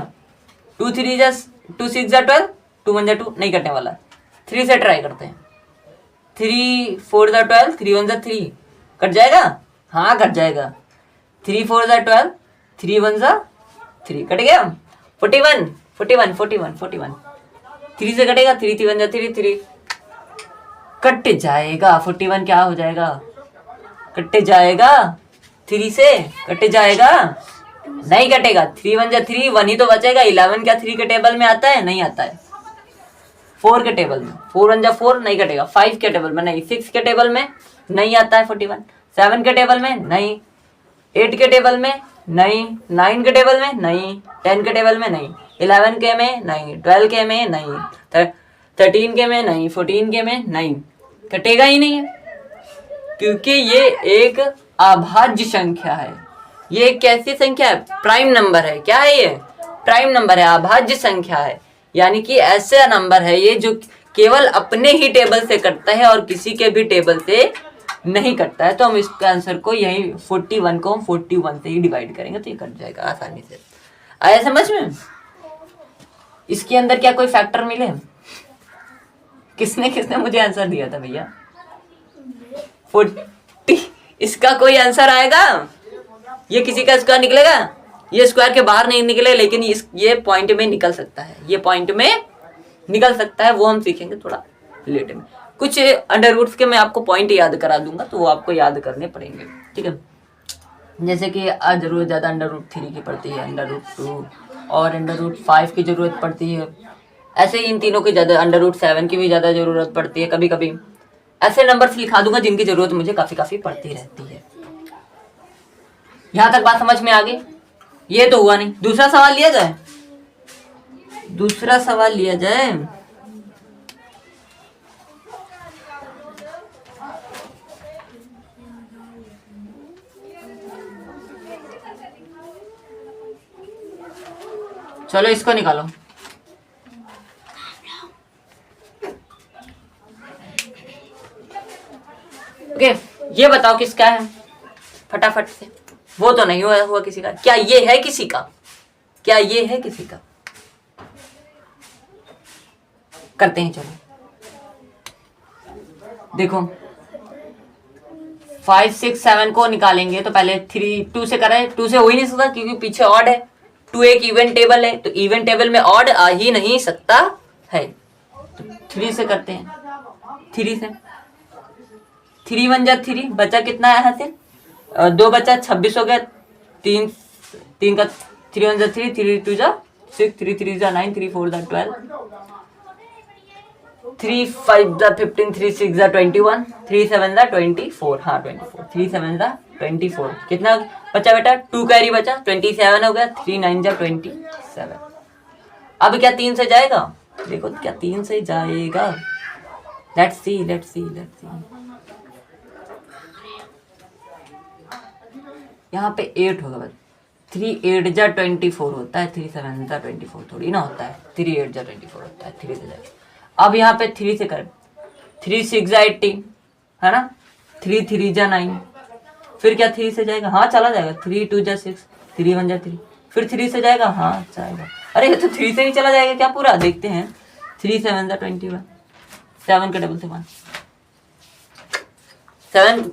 [SPEAKER 1] 2 3 जा 2 6 जा 12, 2 1 जा 2, नहीं कटने वाला। 3 से ट्राई करते हैं। 3 4 जा 12, 3 1 जा 3, कट जाएगा? हाँ कट जाएगा। 3 4 जा 12, 3 1 जा 3, कट गया। 41 3 से कटेगा? 3 3 1 जा 3, 3 कट जाएगा। 41 क्या हो जाएगा? कट जाएगा। 3 से कट जाएगा? नहीं कटेगा। 3 1 जा 3, 1 ही तो बचेगा। 11 क्या 3 के टेबल में आता है? नहीं आता है। 4 के टेबल में 4 1 जा 4, नहीं कटेगा। 5 के टेबल में नहीं, 6 के टेबल में नहीं आता है 41। 7 के टेबल में नहीं, 8 के टेबल में नहीं, 9 के टेबल में नहीं, 10 के टेबल में नहीं, 11 के में नहीं, 12 के में नहीं, 13 के में नहीं, 14 के में नहीं, कटेगा ही नहीं है। क्योंकि ये एक अभाज्य संख्या है। ये एक कैसी संख्या है? प्राइम नंबर है। क्या है ये? प्राइम नंबर है, अभाज्य संख्या है। यानी कि ऐसा नंबर है ये जो केवल अपने ही टेबल से कटता है और किसी के भी टेबल से नहीं कटता है। तो हम इसका आंसर को यही 41 को हम 41 से ही डिवाइड करेंगे तो ये कट जाएगा आसानी से। आया समझ में? इसके अंदर क्या कोई फैक्टर मिले? किसने मुझे आंसर दिया था भैया? 40। इसका कोई आंसर आएगा? ये किसी का स्क्वायर निकलेगा? ये स्क्वायर के बाहर नहीं निकले, लेकिन ये पॉइंट में निकल सकता है। ये पॉइंट में निकल सकता है, वो हम सीखेंगे थोड़ा लेट में। कुछ अंडर रूट्स के मैं आपको पॉइंट याद करा दूंगा, तो वो आपको याद करने पड़ेंगे, ठीक है। जैसे कि जरूरत ज़्यादा अंडर रूट 3 की पड़ती है, अंडर रूट 2 और अंडर रूट 5 की ज़रूरत पड़ती है। ऐसे ही इन तीनों की ज़्यादा, अंडर रूट 7 की भी ज़्यादा ज़रूरत पड़ती है। कभी कभी ऐसे नंबर्स लिखा दूंगा जिनकी ज़रूरत मुझे काफ़ी पड़ती रहती है। यहाँ तक बात समझ में आ गई? ये तो हुआ नहीं। दूसरा सवाल लिया जाए। चलो इसको निकालो। ओके, ये बताओ किसका है फटाफट से। वो तो नहीं हुआ किसी का। क्या ये है किसी का? क्या ये है किसी का? करते हैं चलो। देखो 5 6 7 को निकालेंगे तो पहले 3 2 से करें। 2 से हो ही नहीं सकता क्योंकि पीछे ऑड है। 2 एक इवन टेबल है तो इवन टेबल में ऑड आ ही नहीं सकता है। तो 3 से करते हैं। 3 से 3 1 जा 3 बचा कितना है यहाँ से 2 बचा 26 हो गया। 3 का 3 1 जा 3 3 2 जा 6 3 3 जा 9 3 4 जा 12 3 5 जा 15 3 6 जा 21 3 7 जा 24। हाँ 24 3 7 जा 24 कितना बचा बेटा 2 कैरी बचा 27 हो गया। 3 9 जा 27। अब क्या 3 से जाएगा? देखो क्या 3 से जाएगा? Let's see. यहाँ पे 8 होगा बस। 3 8 जा 24 होता है। 3 7 जा 24 थोड़ी ना होता है। 3 8 जा 24 होता है। 3 से जाएगा। अब यहाँ पे 3 से कर 3 6 जा 18 है ना। 3 3 जा 9 फिर क्या 3 से जाएगा? हाँ चला जाएगा। 3 2 जा 6 3 1 जा 3 फिर 3 से जाएगा। हाँ जाएगा। अरे ये तो 3 से ही चला जाएगा क्या पूरा? देखते हैं। 3 7 जा 21 7 के टेबल से 1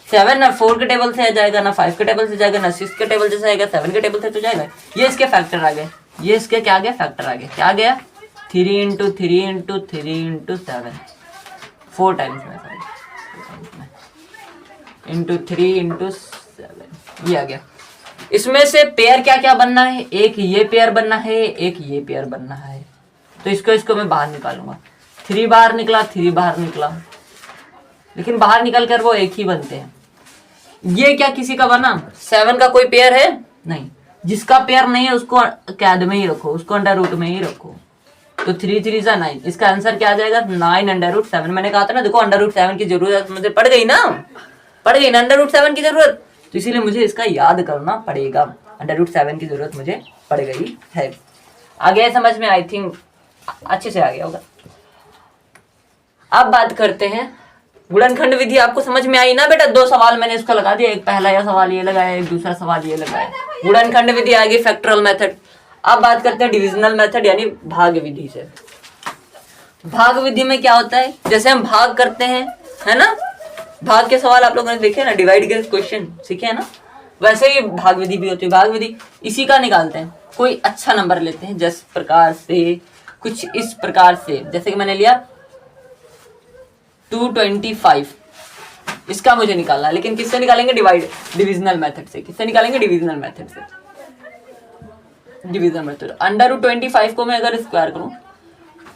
[SPEAKER 1] 7 ना 4 के टेबल से जाएगा ना 5 के टेबल से जाएगा ना 6 के टेबल से जाएगा 7 के टेबल से तो जाएगा। ये इसके फैक्टर आ गए। ये इसके क्या आ गया? फैक्टर आ गया। क्या आ गया? 3 इंटू 3 इंटू 3 इंटू 7 4 टाइम्स में इंटू 3 इंटू 7 ये आ गया। इसमें से पेयर क्या क्या बनना है? एक ये पेयर बनना है, एक ये पेयर बनना है। तो इसको मैं बाहर निकालूंगा। 3 बाहर निकला 3 बाहर निकला लेकिन बाहर निकल कर वो एक ही बनते हैं। ये क्या किसी का बना? 7 का कोई पेयर है नहीं। जिसका पेयर नहीं है उसको कैद में ही रखो, उसको अंडर रूट में ही रखो। तो 3 3 जा 9 इसका आंसर क्या आ जाएगा? 9 अंडर रूट 7। मैंने कहा था ना देखो अंडर रूट 7 की जरूरत मुझे पड़ गई ना अंडर रूट 7 की जरूरत। तो इसीलिए मुझे इसका याद करना पड़ेगा। अंडर रूट 7 की जरूरत मुझे पड़ गई है। आ गया समझ में? आई थिंक अच्छे से आ गया होगा। अब बात करते हैं गुणनखंड विधि। आपको समझ में आई ना बेटा? 2 सवाल मैंने इसका लगा दिया। एक पहला यह सवाल ये लगाया, एक दूसरा सवाल ये लगाया। गुणनखंड विधि आ गई, फैक्टोरियल मेथड। अब बात करते हैं डिविजनल मेथड यानी भाग विधि से। भाग विधि में क्या होता है? जैसे हम भाग करते हैं है ना, भाग के सवाल आप लोगों ने देखे ना, डिवाइड के क्वेश्चन सीखे है ना, वैसे ही भाग विधि भी होती है। भाग विधि इसी का निकालते हैं। कोई अच्छा नंबर लेते हैं जिस प्रकार से, कुछ इस प्रकार से, जैसे कि मैंने लिया 225 इसका मुझे निकालना है। लेकिन किससे निकालेंगे? डिविजनल मेथड से। किससे निकालेंगे? डिविजनल मेथड से। डिविजन मेथड अंडर रूट 25 को मैं अगर स्क्वायर करूं,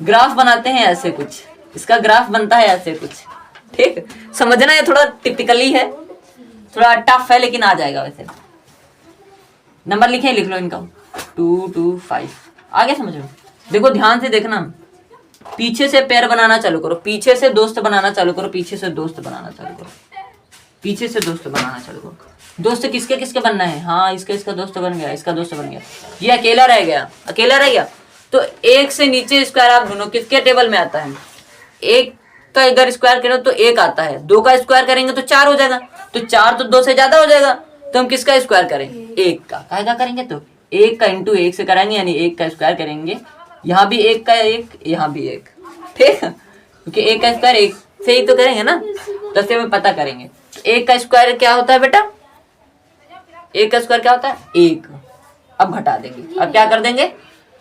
[SPEAKER 1] ग्राफ बनाते हैं ऐसे कुछ, इसका ग्राफ बनता है ऐसे कुछ। ठीक समझना, ये थोड़ा टिपिकली है, थोड़ा टफ है लेकिन आ जाएगा। वैसे नंबर लिखे, लिख लो इनका 225। आगे समझ लो। देखो ध्यान से देखना, पीछे से पेयर बनाना चालू करो, पीछे से दोस्त बनाना चालू करो, पीछे से दोस्त बनाना चालू करो, पीछे से दोस्त बनाना चालू करो। दोस्त किसके किसके बनना है? हाँ इसका दोस्त बन गया, इसका दोस्त बन गया, ये अकेला रह गया, अकेला रह गया। तो 1 से नीचे स्क्वायर आप ढूंढो किसके टेबल में आता है। 1 का अगर स्क्वायर करो तो 1 आता है, 2 का स्क्वायर करेंगे तो 4 हो जाएगा, तो 4 तो 2 से ज्यादा हो जाएगा। तो हम किसका स्क्वायर करें? 1 का। क्या करेंगे? तो 1 का इंटू 1 से कराएंगे, यानी 1 का स्क्वायर करेंगे। यहाँ भी 1 का 1, यहाँ भी 1। ठीक है, क्योंकि 1 का स्क्वायर 1 से ही तो करेंगे ना, तो ऐसे में पता करेंगे। 1 का स्क्वायर क्या होता है बेटा? 1 का स्क्वायर क्या होता है? 1। अब घटा देंगे, अब क्या कर देंगे?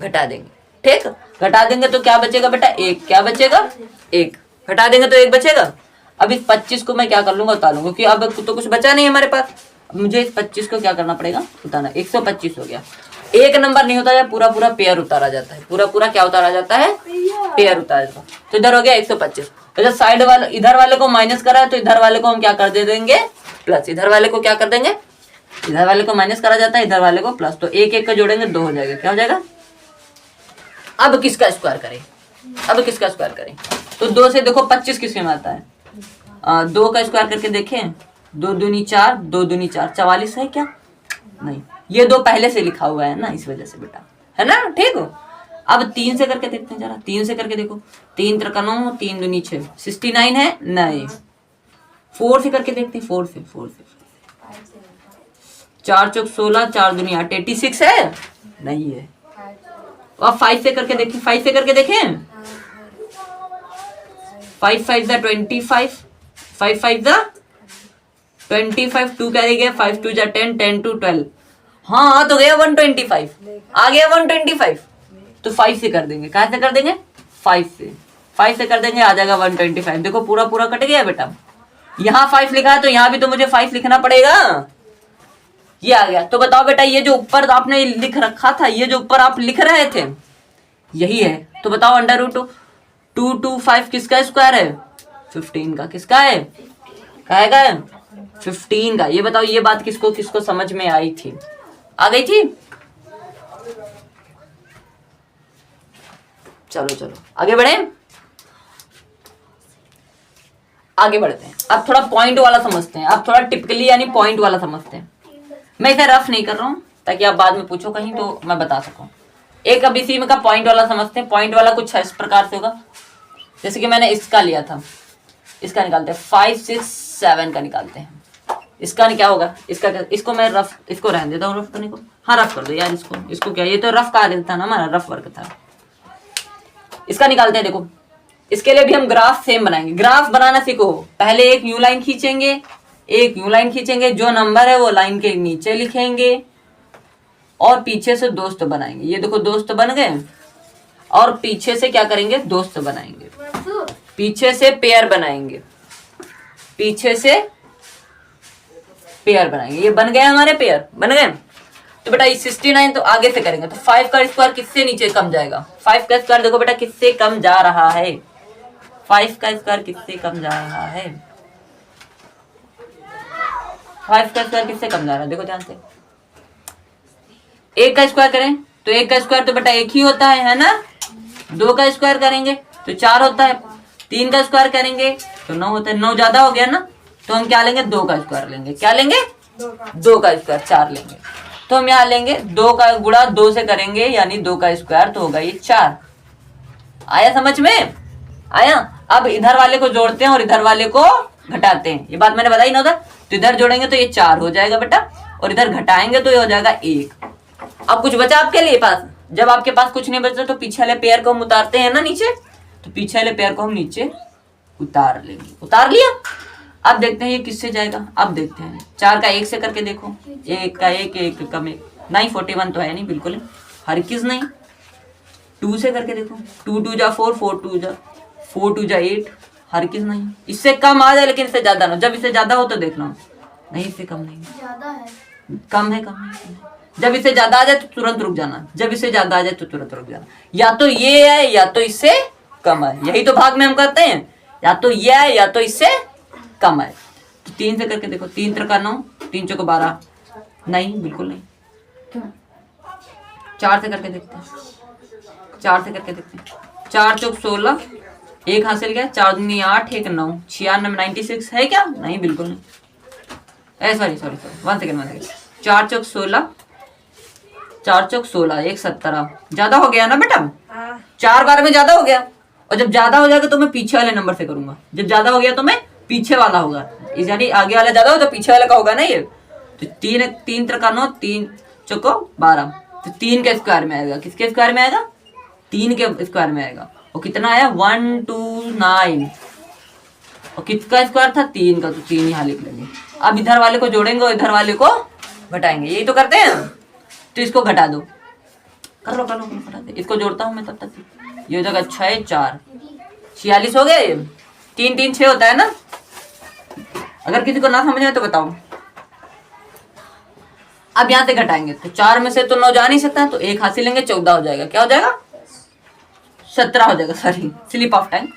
[SPEAKER 1] घटा देंगे। ठीक, घटा देंगे तो क्या बचेगा बेटा? 1। क्या बचेगा? 1। घटा देंगे तो 1 बचेगा। अब इस 25 को मैं क्या कर लूंगा? उतार लूंगा, क्योंकि अब तो कुछ बचा नहीं हमारे पास। अब मुझे इस 25 को क्या करना पड़ेगा? उतारना। 125 हो गया। एक नंबर नहीं होता है, पूरा पूरा पेयर उतारा जाता है। पूरा पूरा क्या उतारा जाता है? पेयर उतारा जाता है। तो इधर हो गया 125। तो जब साइड वाले इधर वाले को माइनस करा है तो इधर वाले को हम क्या कर दे देंगे? प्लस। इधर वाले को क्या कर देंगे? इधर वाले को माइनस करा जाता है, इधर वाले को प्लस। तो 1 1 का जोड़ेंगे 2 हो जाएगा। क्या हो जाएगा? अब किसका स्क्वायर करें? अब किसका स्क्वायर करें? तो 2 से देखो 25 किसके में आता है? 2 का स्क्वायर करके देखें। 2 दूनी 4, 2 दूनी 4, 44 है क्या? नहीं, ये 2 पहले से लिखा हुआ है ना, इस वजह से बेटा है ना, ठीक हो। अब 3 से करके देखते हैं जरा, 3 से करके देखो, 3 त्रिका 9, 3 दूनी 6, 69 है नहीं। 4 से करके देखते हैं, 4 से 4 चौक 16, 4 दूनी 8, 86 है नहीं है। अब 5 से करके देखें, 5 से करके देखें, 5 5 जा 25, 5 5 जा 25, 2 कैरी गया, 5 2 जा 10, 10 2 12, हाँ तो गया 125, आ गया 125। तो 5 से कर देंगे, कहाँ से कर देंगे, 5 से कर देंगे, आ जाएगा 125। देखो पूरा पूरा कट गया बेटा, यहाँ 5 लिखा है तो यहाँ भी तो मुझे 5 लिखना पड़ेगा, ये आ गया। तो बताओ बेटा, ये जो ऊपर आपने लिख रखा था, ये जो ऊपर आप लिख रहे थे यही है। तो बताओ अंडर रूट 225 किसका स्क्वायर है, 15 का। किसका है, कहेगा 15 का। ये बताओ, ये बात किसको किसको समझ में आई थी, आ गई थी। चलो चलो आगे बढ़े, आगे बढ़ते हैं। अब थोड़ा पॉइंट वाला समझते हैं, अब थोड़ा टिपिकली यानी पॉइंट वाला समझते हैं। मैं इसे रफ नहीं कर रहा हूं ताकि आप बाद में पूछो कहीं तो मैं बता सकूं। एक अब इसी में का पॉइंट वाला समझते हैं। पॉइंट वाला कुछ इस प्रकार से होगा, जैसे कि मैंने इसका लिया था, इसका निकालते हैं 5 6 7 का निकालते हैं। इसका क्या होगा, इसको मैं रफ, इसको रहने देता हूँ रफ करने को, हाँ रफ कर दो यार इसको क्या, ये तो रफ का था ना, हमारा रफ वर्क था। इसका निकालते हैं। देखो इसके लिए भी हम ग्राफ सेम बनाएंगे। ग्राफ बनाना सीखो, पहले एक न्यू लाइन खींचेंगे, एक न्यू लाइन खींचेंगे, जो नंबर है वो लाइन के नीचे लिखेंगे और पीछे से दोस्त बनाएंगे। ये देखो दोस्त बन गए, और पीछे से क्या करेंगे, दोस्त बनाएंगे, पीछे से पेयर बनाएंगे, पीछे से पेयर बनाएंगे। ये बन गए हमारे पेयर, बन गए। तो बेटा 69 तो आगे से करेंगे, तो 5 का स्क्वायर किससे नीचे कम जाएगा, 5 का स्क्वायर देखो बेटा किससे कम जा रहा है, 5 का स्क्वायर किससे कम जा रहा है, 5 का स्क्वायर किससे कम जा रहा है, देखो ध्यान से। 1 का स्क्वायर करें तो 1 का स्क्वायर तो बेटा 1 ही होता है ना। 2 का स्क्वायर करेंगे तो 4 होता है। 3 का स्क्वायर करेंगे तो 9 होता है। 9 ज्यादा हो गया ना, तो हम क्या लेंगे, 2 का स्क्वायर लेंगे। क्या लेंगे, 2 का स्क्वायर, 4 लेंगे। तो हम यहाँ लेंगे 2 का गुणा 2 से करेंगे, यानी 2 का स्क्वायर तो होगा ये 4। आया समझ में, आया। अब इधर वाले को जोड़ते हैं और इधर वाले को घटाते हैं, ये बात मैंने बताई ना उधर। तो इधर जोड़ेंगे तो ये 4 हो जाएगा बेटा, और इधर घटाएंगे तो ये हो जाएगा 1। अब कुछ बचा आपके लिए पास, जब आपके पास कुछ नहीं बचा तो पीछे वाले पेयर को हम उतारते हैं ना नीचे, तो पीछे वाले पेयर को हम नीचे उतार लेंगे। उतार लिया। अब देखते हैं ये किससे जाएगा, अब देखते हैं 4 का 1 से करके देखो, 1 का 1, 1 कम 1 नहीं, 41 तो है नहीं, बिल्कुल हर किस नहीं। 2 से करके देखो, 2 2 जा 4, 4 2 जा 8, हर किस नहीं। इससे कम आ जाए लेकिन इससे ज्यादा ना, जब इससे ज्यादा हो तो देखना, नहीं इससे कम नहीं,
[SPEAKER 2] ज्यादा है,
[SPEAKER 1] कम है, कम है। जब इससे ज्यादा आ जाए तो तुरंत रुक जाना, जब इससे ज्यादा आ जाए तो तुरंत रुक जाना। या तो ये है या तो इससे कम है, यही तो भाग में हम करते हैं, या तो ये है या तो इससे कम है। तो 3 से करके देखो, 3 त्रिका 9, 3 चौको 12 नहीं, बिल्कुल नहीं। 4 से करके देखते हैं, 4 से करके देखते हैं। 4 चौक 16, 1 हासिल गया, 4 दूनी 8, 1 9, 96 96 है क्या, नहीं बिल्कुल नहीं। Sorry 1 second. 4 चौक 16, 4 चौक 16, 1 17, ज्यादा हो गया ना बेटा, 4 बार में ज्यादा हो गया। और जब ज्यादा हो जाएगा तो मैं पीछे वाले नंबर से करूंगा, जब ज्यादा हो गया तो मैं पीछे वाला होगा, यानी आगे वाला ज्यादा हो तो पीछे वाला का होगा ना ये। तो 3 त्रिका 9, 3 चौको 12, तो 3 के स्क्वायर में आएगा, किसके स्क्वायर में आएगा, 3 के स्क्वायर में आएगा। और कितना आया 129, और किसका स्क्वायर था 3 का, तो 3 यहाँ लिख लेंगे। अब इधर वाले को जोड़ेंगे और इधर वाले को घटाएंगे, यही तो करते हैं। तो इसको घटा दो, कर लो घटा दे, इसको जोड़ता हूँ मैं तब तक। ये हो जाएगा 6 4 46 हो गया। ये 3 3 6 होता है ना, अगर किसी को ना समझ आए तो बताओ। अब यहाँ से घटाएंगे तो 4 में से तो 9 जा नहीं सकता, तो 1 हासिल लेंगे, 14 हो जाएगा। क्या हो जाएगा, 17 हो जाएगा, सॉरी स्लिप ऑफ टाइम।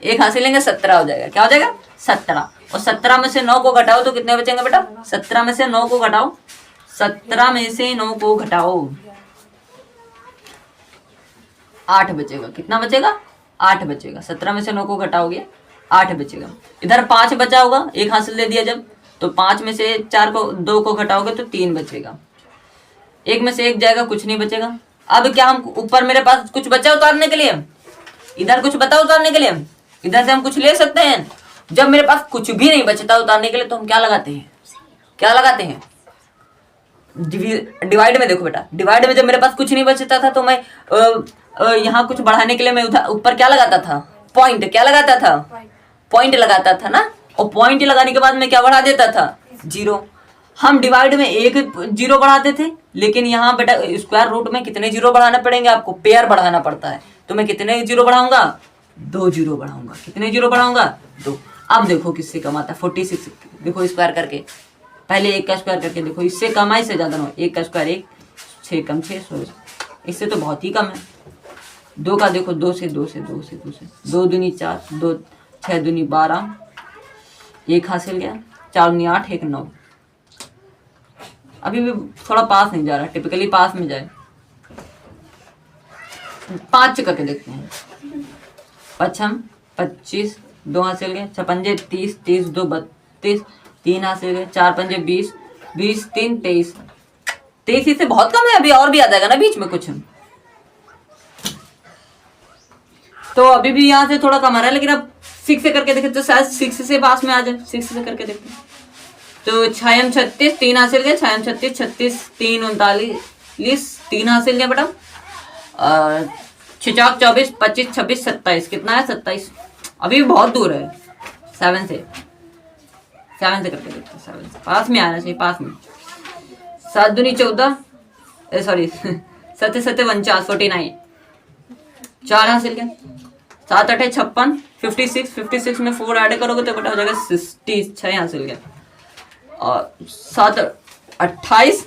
[SPEAKER 1] 1 हासिल लेंगे, 17 हो जाएगा। क्या हो जाएगा, 17। और 17 में से 9 को घटाओ तो कितने बचेंगे बेटा, 17 में से 9 को घटाओ, 17 में से 9 को घटाओ, 8 बचेगा। कितना बचेगा, 8 बचेगा। 17 में से 9 को घटाओगे 8 बचेगा। इधर 5 बचा होगा, 1 हासिल दे दिया जब, तो 5 में से 2 को घटाओगे तो 3 बचेगा। 1 में से 1 जाएगा, कुछ नहीं बचेगा। अब क्या हम ऊपर मेरे पास कुछ बचा उतारने के लिए, इधर कुछ बता उतारने के लिए, इधर से हम कुछ ले सकते हैं। जब मेरे पास कुछ भी नहीं बचता उतारने के लिए तो हम क्या लगाते हैं, क्या लगाते हैं, डिवाइड में। देखो बेटा, डिवाइड में जब मेरे पास कुछ नहीं बचता था तो मैं यहाँ कुछ बढ़ाने के लिए मैं उधर ऊपर क्या लगाता था, पॉइंट। क्या लगाता था, पॉइंट लगाता था ना। और पॉइंट लगाने के बाद मैं क्या बढ़ा देता था, जीरो। हम डिवाइड में एक जीरो बढ़ाते थे, लेकिन यहाँ बेटा स्क्वायर रूट में कितने जीरो बढ़ाना पड़ेंगे आपको, पेयर बढ़ाना पड़ता है। तो मैं कितने जीरो बढ़ाऊंगा, 2 जीरो बढ़ाऊंगा। कितने जीरो बढ़ाऊंगा, 2। अब देखो किससे कम आता है, 46। देखो स्क्वायर करके, पहले 1 का स्क्वायर करके देखो, इससे कम है इससे ज्यादा ना। 1 का स्क्वायर 1, 6 कम 6, 16। इससे तो बहुत ही कम है। 2 का देखो, 2 से 2 से 2 से 2 से 2 दूनी 4, 2 6 दूनी 12, 1 हासिल गया, 4 दूनी 8, 1 9। अभी भी थोड़ा पास नहीं जा रहा, टिपिकली पास में जाए। 5 करके देखते हैं। 5 25, 2 हासिल गए, 6 पंजे 30, 30 2 32, 3 हासिल गए, 4 पंजे 20, 20 3 23। 23 से बहुत कम है, अभी और भी आ जाएगा ना बीच में कुछ। तो अभी भी यहाँ से थोड़ा कम आ रहा है, लेकिन अब 6 से करके देखें तो शायद 6 से पास में आ जाए। 6 से करके देखते हैं तो 6 36, 3 हासिल गए, 6 36, 36 3 39, 3 हासिल गए बेटा। 6 4 24, 25 26 27, कितना है 27। अभी भी बहुत दूर है। 7 से करके देखते हैं। 7 से पास में आना चाहिए, पास में। 7 दूनी 14, सॉरी 7 7 49, 49, 4 हासिल गए। 7 8 56, 56 में 4 ऐड करोगे तो बेटा हो जाएगा 60, 6 हासिल गए। और 7 28,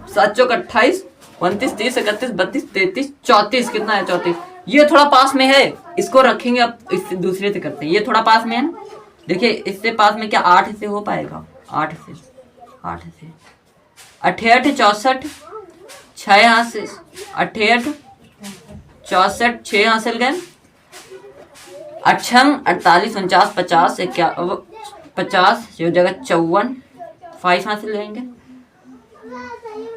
[SPEAKER 1] 7 चौक 28, 29 30 31 32 33 34, कितना है 34। ये थोड़ा पास में है, इसको रखेंगे। अब इससे दूसरे से करते हैं, ये थोड़ा पास में है ना। देखिए इससे पास में क्या 8 से हो पाएगा, 8 से 68 64, 6 हासिल, 68 64, 6 हासिल गए। 8 48 49 50 50, ये जगह 54, 5 हासिल रहेंगे।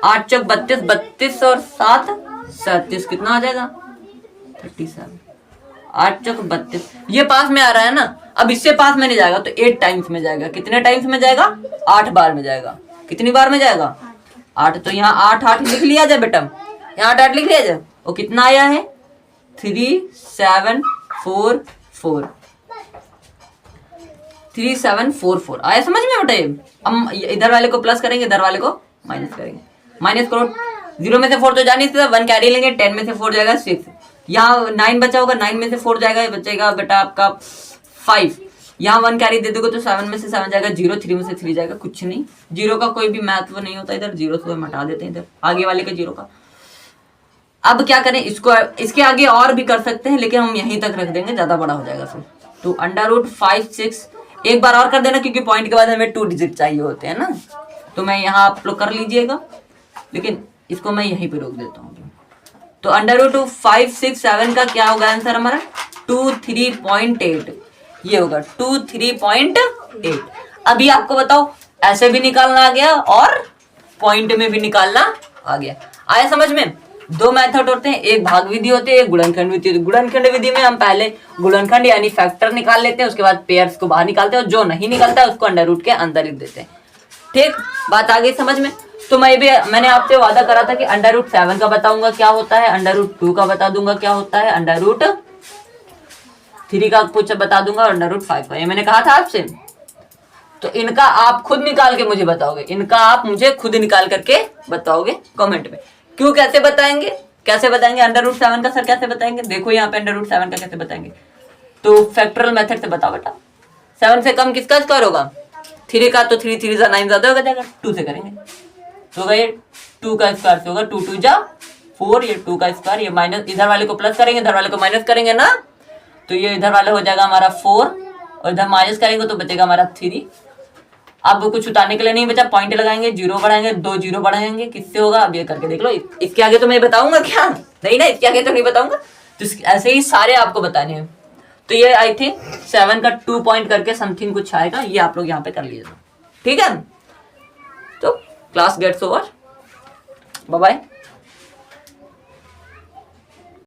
[SPEAKER 1] 8 चौक 32, 32 और 7 37, कितना आ जाएगा 37। 8 चौक 32, ये पास में आ रहा है ना। अब इससे पास में नहीं जाएगा तो 8 टाइम्स में जाएगा। कितने टाइम्स में जाएगा, 8 बार में जाएगा। कितनी बार में जाएगा, 8। तो यहाँ 8 8 लिख लिया जाए बेटा, यहाँ 8 8 लिख लिया जाए। और कितना आया है 3 7 4 4, 3 7 4 4 आया समझ में बेटा। ये हम इधर वाले को प्लस करेंगे, इधर वाले को माइनस करेंगे। माइनस करो, 0 में से 4 तो जा नहीं सकता, 1 कैरी लेंगे। 10 में से 4 जाएगा 6, यहाँ 9 बचा होगा, 9 में से 4 जाएगा, बचेगा बेटा आपका 5। यहाँ 1 कैरी दे दोगे तो 7 में से 7 जाएगा 0, 3 में से 3 जाएगा कुछ नहीं। 0 का कोई भी महत्व नहीं होता इधर, 0 से हम हटा देते हैं इधर आगे वाले के 0 का। अब क्या करें, इसको इसके आगे और भी कर सकते हैं, लेकिन हम यहीं तक रख देंगे, ज्यादा बड़ा हो जाएगा फिर। तो √5 6, एक बार और कर देना क्योंकि पॉइंट के बाद हमें 2 डिजिट चाहिए होते हैं ना। तो मैं यहाँ आप लोग कर लीजिएगा, लेकिन इसको मैं यहीं पे रोक देता हूँ। तो √5 6 7 का क्या होगा आंसर हमारा 23.8, ये होगा 23.8। अभी आपको बताओ, ऐसे भी निकालना आ गया और पॉइंट में भी निकालना आ गया। आया समझ में। 2 मेथड होते हैं, एक भाग विधि होती है, एक गुणनखंड विधि होती है। गुणनखंड विधि में हम पहले गुणनखंड यानी फैक्टर निकाल लेते हैं, उसके बाद पेयर्स को बाहर निकालते हैं, और जो नहीं निकलता है उसको अंडर रूट के अंदर लिख देते हैं। ठीक, बात आ गई समझ में। तो मैंने आपसे वादा करा था कि √7 का बताऊंगा क्या होता है, √2 का बता दूंगा क्या होता है, √3 का कुछ बता दूंगा, और √5 का, ये मैंने कहा था आपसे। तो इनका आप खुद निकाल के मुझे बताओगे, इनका आप मुझे खुद निकाल करके बताओगे कमेंट में। क्यों, कैसे बताएंगे, कैसे बताएंगे √7 का सर कैसे बताएंगे। देखो यहाँ पे √7 का कैसे बताएंगे, तो फैक्टरल मेथड से बताओ बेटा। 7 से कम किसका स्क्वायर होगा, 3 का। तो 3 3 9 ज्यादा होगा जाएगा, 2 से करेंगे तो ये 2 का स्क्वायर से होगा, 2 2 जा 4, ये 2 का स्क्वायर, ये माइनस, इधर वाले को प्लस करेंगे, इधर वाले को माइनस करेंगे ना, तो ये इधर वाले हो जाएगा हमारा 4, और इधर माइनस करेंगे तो बचेगा हमारा 3। अब कुछ उतारने के लिए नहीं बचा, पॉइंट लगाएंगे, 0 बढ़ाएंगे, 2 0 बढ़ाएंगे, किससे होगा अब ये करके देख लो। इसके आगे तो मैं बताऊंगा क्या, नहीं ना, इसके आगे तो नहीं बताऊंगा। तो ऐसे ही सारे आपको बताने हैं। तो ये आई थिंक 7 का 2 पॉइंट करके समथिंग कुछ आएगा, ये आप लोग यहाँ पे कर लीजिएगा। ठीक है, तो class gets over, bye bye.